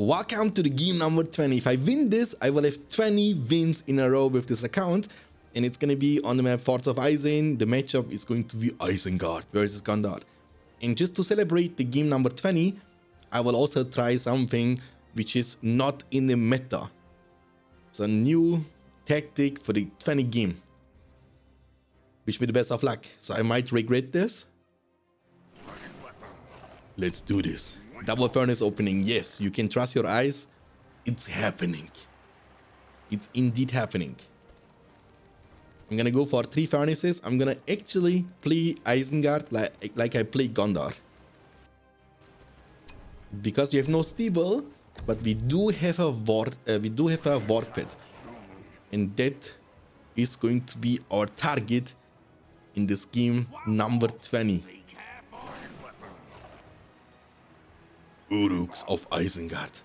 Welcome to the game number 20. If I win this, I will have 20 wins in a row with this account. And it's going to be on the map Forts of Eisen. The matchup is going to be Isengard versus Gondor. And just to celebrate the game number 20, I will also try something which is not in the meta. It's a new tactic for the 20 game. Wish me the best of luck. So I might regret this. Let's do this. Double furnace opening. Yes, you can trust your eyes. It's happening. It's indeed happening. I'm gonna go for 3 furnaces. I'm gonna actually play Isengard like I play Gondor. Because we have no stable, but we do have a ward pit. And that is going to be our target in this game number 20. Uruks of Isengard.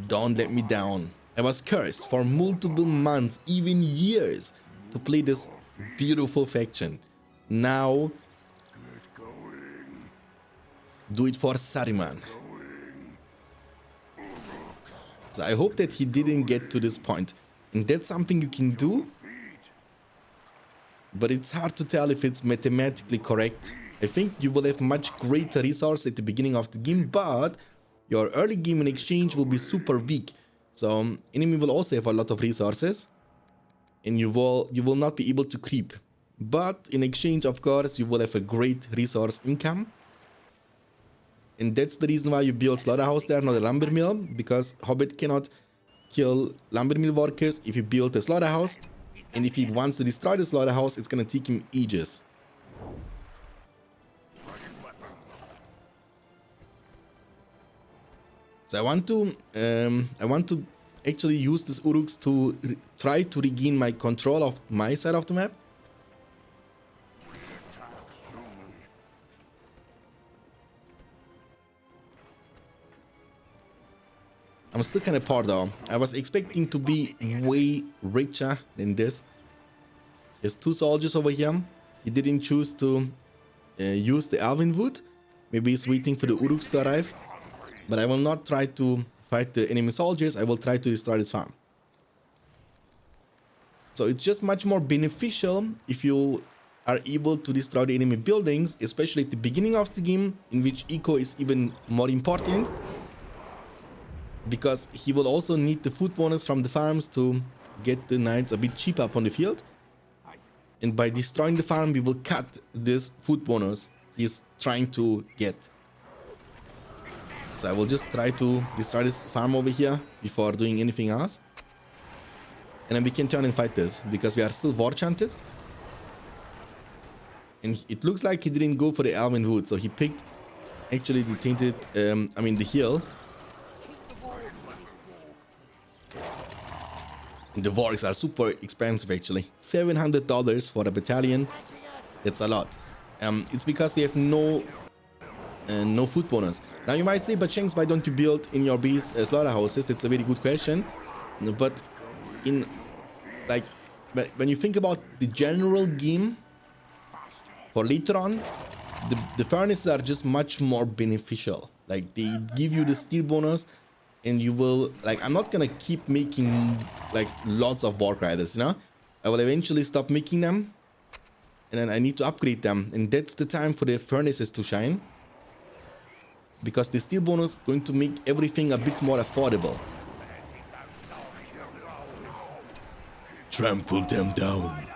Don't let me down. I was cursed for multiple months, even years, to play this beautiful faction. Now, do it for Saruman. So I hope that he didn't get to this point. And that's something you can do. But it's hard to tell if it's mathematically correct. I think you will have much greater resource at the beginning of the game, but your early game in exchange will be super weak. So enemy will also have a lot of resources. And you will not be able to creep. But in exchange, of course, you will have a great resource income. And that's the reason why you build slaughterhouse there, not a lumber mill. Because Hobbit cannot kill lumber mill workers if you build a slaughterhouse. And if he wants to destroy the slaughterhouse, it's gonna take him ages. So I want to actually use this Uruks to try to regain my control of my side of the map. I'm still kind of poor though. I was expecting to be way richer than this. There's 2 soldiers over here. He didn't choose to use the Elven Wood. Maybe he's waiting for the Uruks to arrive. But I will not try to fight the enemy soldiers. I will try to destroy this farm. So it's just much more beneficial if you are able to destroy the enemy buildings, especially at the beginning of the game, in which eco is even more important. Because he will also need the food bonus from the farms to get the knights a bit cheaper up on the field. And by destroying the farm, we will cut this food bonus he's trying to get. So I will just try to destroy this farm over here before doing anything else. And then we can turn and fight this, because we are still war chanted. And it looks like he didn't go for the Elven Wood, so he picked actually the tainted, the hill. And the wargs are super expensive actually. $700 for a battalion. That's a lot. It's because we have no food bonus. Now you might say, but Shanks, why don't you build in your base slaughterhouses? That's a very good question. But when you think about the general game for later on, the furnaces are just much more beneficial. Like they give you the steel bonus, and you will I'm not gonna keep making lots of Warg Riders, you know? I will eventually stop making them, and then I need to upgrade them, and that's the time for the furnaces to shine. Because the steel bonus is going to make everything a bit more affordable. Trample them down.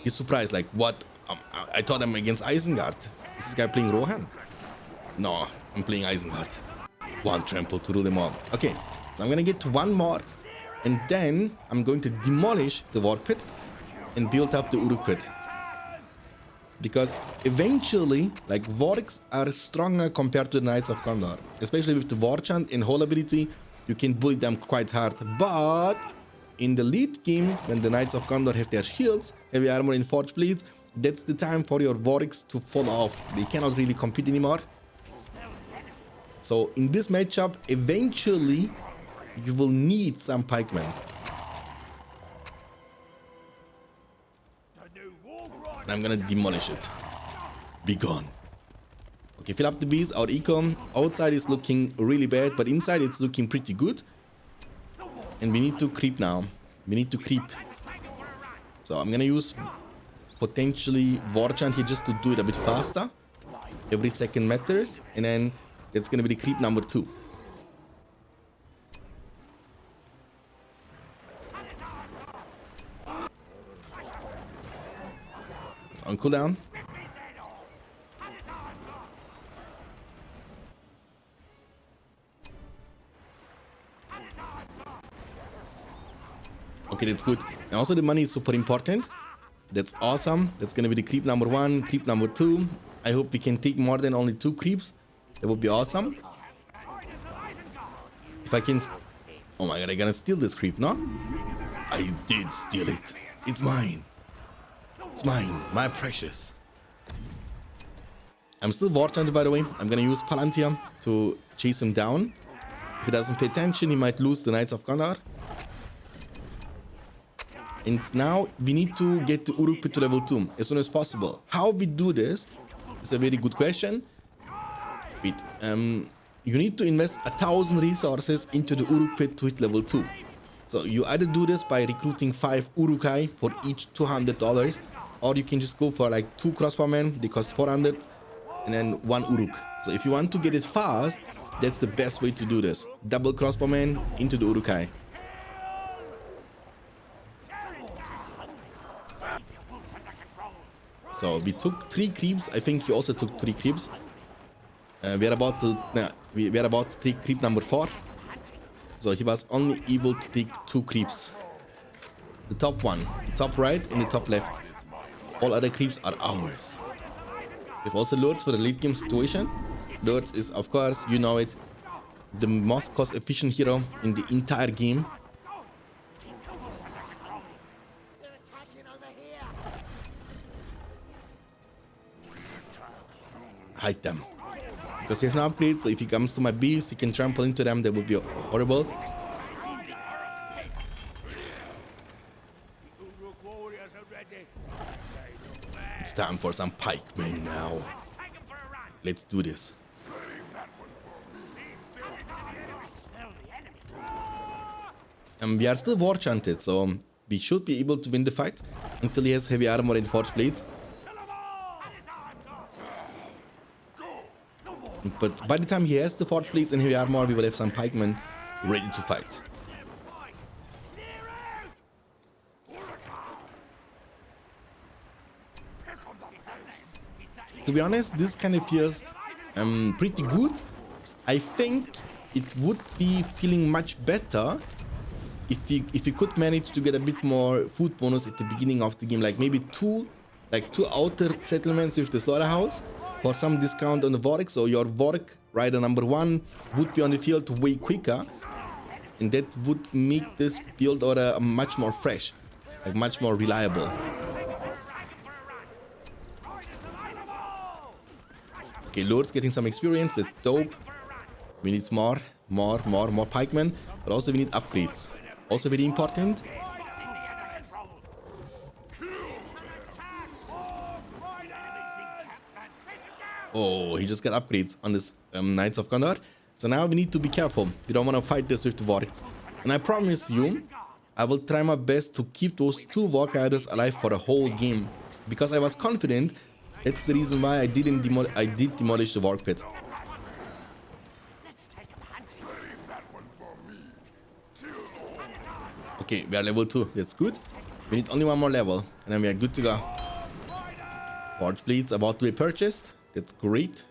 He's surprised, like, what? I thought I'm against Isengard. Is this guy playing Rohan? No, I'm playing Isengard. 1 trample to rule them all. Okay, so I'm gonna get 1 more. And then I'm going to demolish the Warg Pit and build up the Uruk Pit. Because eventually, Wargs are stronger compared to the Knights of Gondor. Especially with the War Chant and Whole ability, you can bully them quite hard. But in the late game, when the Knights of Gondor have their shields, heavy armor and forged blades, that's the time for your Wargs to fall off. They cannot really compete anymore. So in this matchup, eventually, you will need some pikemen. And I'm gonna demolish it. Be gone. Okay, fill up the bees. Our eco outside is looking really bad, but inside it's looking pretty good. And we need to creep now. We need to creep. So I'm gonna use potentially Warchant here just to do it a bit faster. Every second matters. And then that's gonna be the creep number 2. It's on cooldown. Okay, that's good. And also the money is super important. That's awesome. That's gonna be the creep number 1, creep number 2. I hope we can take more than only 2 creeps. That would be awesome. If I can... Oh my god, I'm gonna steal this creep, no? I did steal it. It's mine. It's mine. My precious. I'm still Warchanted, by the way. I'm gonna use Palantir to chase him down. If he doesn't pay attention, he might lose the Knights of Gondor. And now we need to get the Uruk-hai to level 2 as soon as possible. How we do this is a very good question. Wait, you need to invest 1,000 resources into the Uruk-hai to hit level 2. So you either do this by recruiting 5 Uruk-hai for each $200, or you can just go for like 2 crossbowmen, they cost 400, and then 1 Uruk. So if you want to get it fast, that's the best way to do this. Double crossbowmen into the Uruk-hai. So we took 3 creeps. I think he also took 3 creeps. We are about to take creep number 4. So he was only able to take 2 creeps. The top one, the top right and the top left. All other creeps are ours. We have also lords for the late game situation. Lords is, of course, you know it, the most cost efficient hero in the entire game. Hide them. Because we have no upgrades, so if he comes to my bees, he can trample into them. That would be horrible. It's time for some pikemen now. Let's do this. We are still war chanted, so we should be able to win the fight until he has heavy armor and forged blades. But by the time he has the forged blades and heavy armor, we will have some pikemen ready to fight. To be honest, this kind of feels pretty good. I think it would be feeling much better if you could manage to get a bit more food bonus at the beginning of the game, like maybe two outer settlements with the slaughterhouse for some discount on the Warwick, so your Warwick rider number 1 would be on the field way quicker, and that would make this build order much more fresh, like much more reliable. Okay, Lord's getting some experience, that's dope. We need more pikemen, but also we need upgrades. Also very important. Oh, he just got upgrades on this Knights of Gondor. So now we need to be careful. We don't want to fight this with the Warwicks. And I promise you, I will try my best to keep those 2 Warg Riders alive for the whole game. Because I was confident, that's the reason why I did demolish the Warg Pit. Okay, we are level 2. That's good. We need only 1 more level, and then we are good to go. Forge Blades about to be purchased. That's great.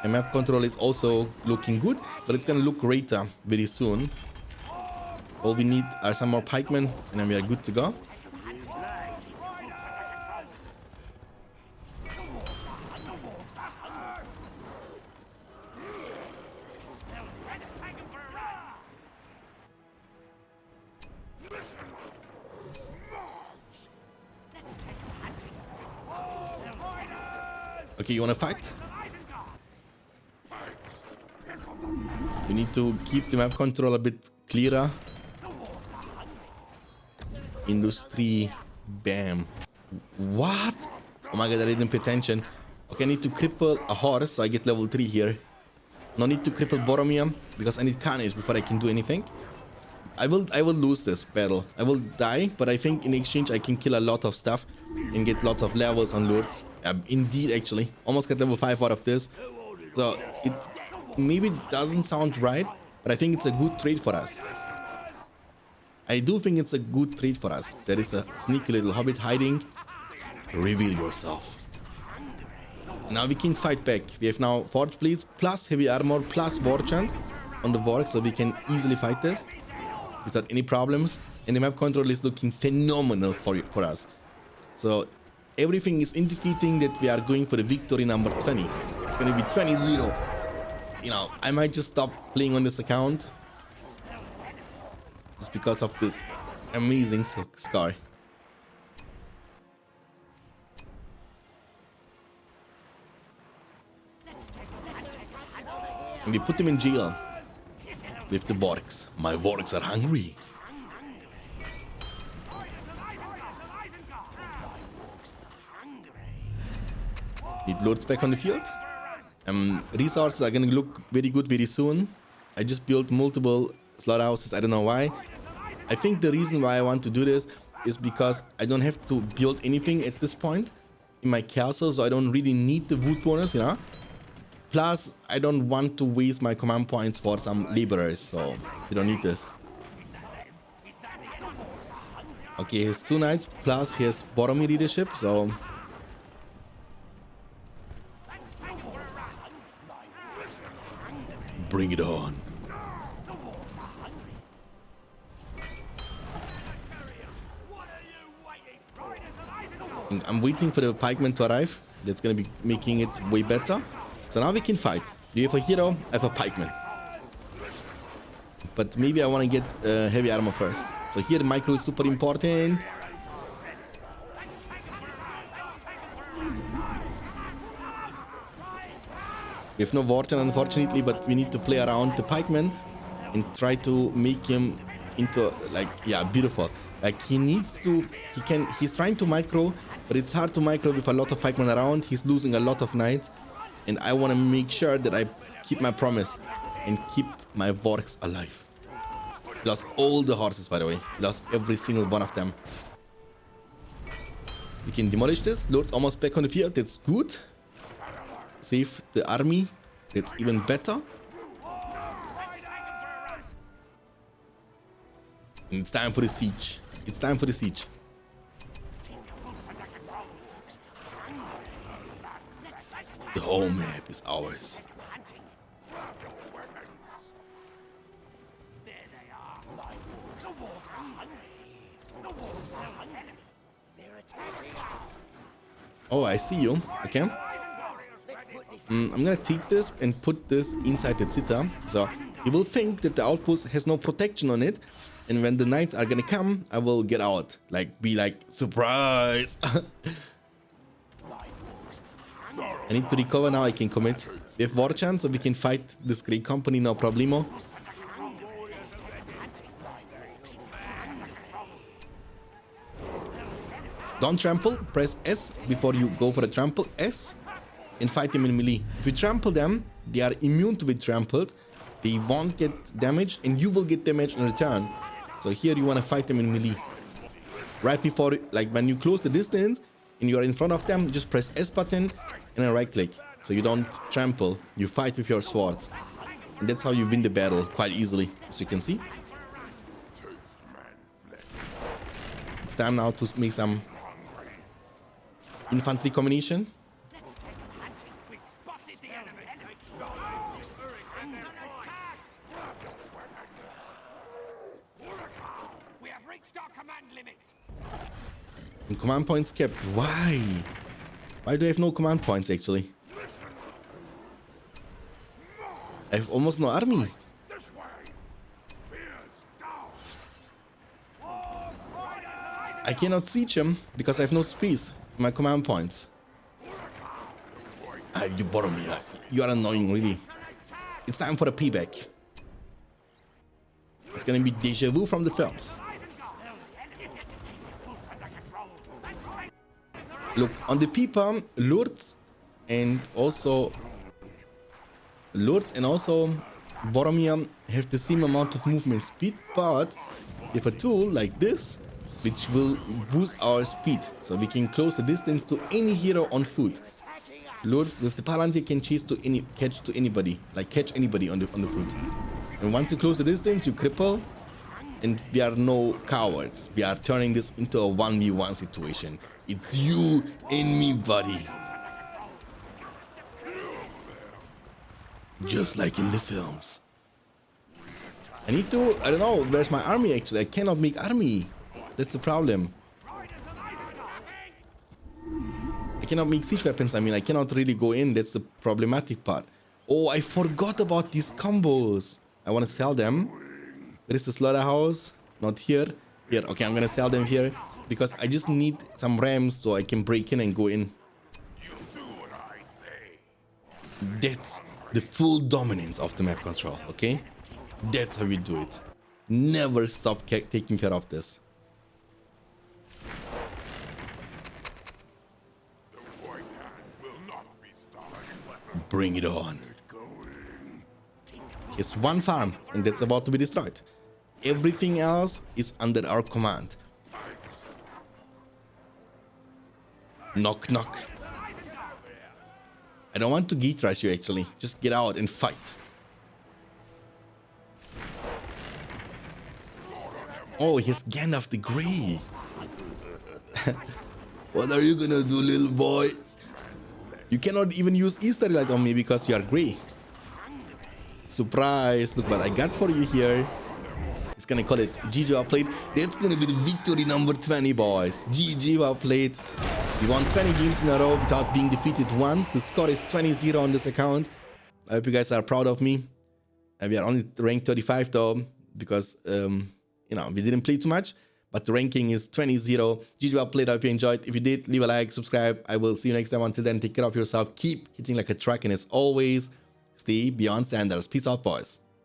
And map control is also looking good, but it's gonna look greater very soon. All we need are some more pikemen, and then we are good to go. Okay, you wanna fight? We need to keep the map control a bit clearer. Industry, bam. What? Oh my god, I didn't pay attention. Okay, I need to cripple a horse, so I get level 3 here. No need to cripple Boromir, because I need Carnage before I can do anything. I will lose this battle. I will die, but I think in exchange I can kill a lot of stuff and get lots of levels on lords. Indeed, actually. Almost got level 5 out of this. So, it maybe doesn't sound right, but I think it's a good trade for us. I do think it's a good trade for us. There is a sneaky little hobbit hiding. Reveal yourself. Now we can fight back. We have now Forge Blades plus Heavy Armor plus War Chant on the Vork, so we can easily fight this without any problems. And the map control is looking phenomenal for us. So everything is indicating that we are going for the victory number 20. It's going to be 20-0. You know, I might just stop playing on this account just because of this amazing scar. And we put him in jail with the Vorks. My Vorks are hungry. Need lords back on the field. Resources are gonna look very good very soon. I just built multiple slaughterhouses. I don't know why. I think the reason why I want to do this is because I don't have to build anything at this point in my castle, so I don't really need the wood bonus, you know. Plus, I don't want to waste my command points for some laborers, so you don't need this. Okay, he has 2 knights, plus he has Boromir leadership, so... Bring it on. I'm waiting for the pikemen to arrive. That's gonna be making it way better. So now we can fight. Do you have a hero? I have a pikeman. But maybe I want to get heavy armor first. So here the micro is super important. We have no Vorten unfortunately, but we need to play around the pikeman and try to make him into, like, yeah, beautiful. Like, he's trying to micro, but it's hard to micro with a lot of pikemen around. He's losing a lot of knights. And I want to make sure that I keep my promise and keep my Vorks alive. He lost all the horses, by the way. He lost every single one of them. We can demolish this. Lord's almost back on the field. That's good. Save the army. That's even better. And it's time for the siege. It's time for the siege. The whole map is ours. Oh, I see you. Okay. I'm gonna take this and put this inside the Zither. So he will think that the outpost has no protection on it. And when the knights are gonna come, I will get out. Like, be like, surprise! I need to recover now, I can commit. We have war chance, so we can fight this great company, no problemo. Don't trample, press S before you go for a trample, S, and fight them in melee. If you trample them, they are immune to be trampled, they won't get damaged, and you will get damage in return. So here you want to fight them in melee. Right before, like when you close the distance, and you are in front of them, just press S button, and a right click. So you don't trample, you fight with your swords. And that's how you win the battle quite easily, as you can see. It's time now to make some infantry combination. And command points kept. Why? Why do I have no command points actually? I have almost no army. I cannot siege him because I have no space in my command points. You bother me. You are annoying, really. It's time for a payback. It's gonna be deja vu from the films. Look, on the Pipa, lords and also Lords and also Boromir have the same amount of movement speed, but we have a tool like this which will boost our speed, so we can close the distance to any hero on foot. Lords with the Palantir can catch anybody on the foot. And once you close the distance, you cripple, and we are no cowards. We are turning this into a 1v1 situation. It's you and me, buddy. Just like in the films. I don't know, where's my army actually? I cannot make army. That's the problem. I cannot make siege weapons, I mean, I cannot really go in, that's the problematic part. Oh, I forgot about these combos. I want to sell them. Where is the slaughterhouse? Not here. Here, okay, I'm gonna sell them here because I just need some rams so I can break in and go in. That's the full dominance of the map control, okay? That's how we do it. Never stop taking care of this. Bring it on. Here's one farm, and that's about to be destroyed. Everything else is under our command. Knock, knock. I don't want to gate rush you actually. Just get out and fight. Oh, here's Gandalf the Grey. What are you gonna do, little boy? You cannot even use Easter light on me because you are grey. Surprise! Look what I got for you here. It's gonna call it GG well played. That's gonna be the victory number 20, boys. GG well played. We won 20 games in a row without being defeated once. The score is 20-0 on this account. I hope you guys are proud of me. We are only ranked 35 though, because you know, we didn't play too much. But the ranking is 20-0. GG well played. I hope you enjoyed. If you did, leave a like, subscribe. I will see you next time. Until then, take care of yourself. Keep hitting like a truck. And as always, stay beyond standards. Peace out, boys.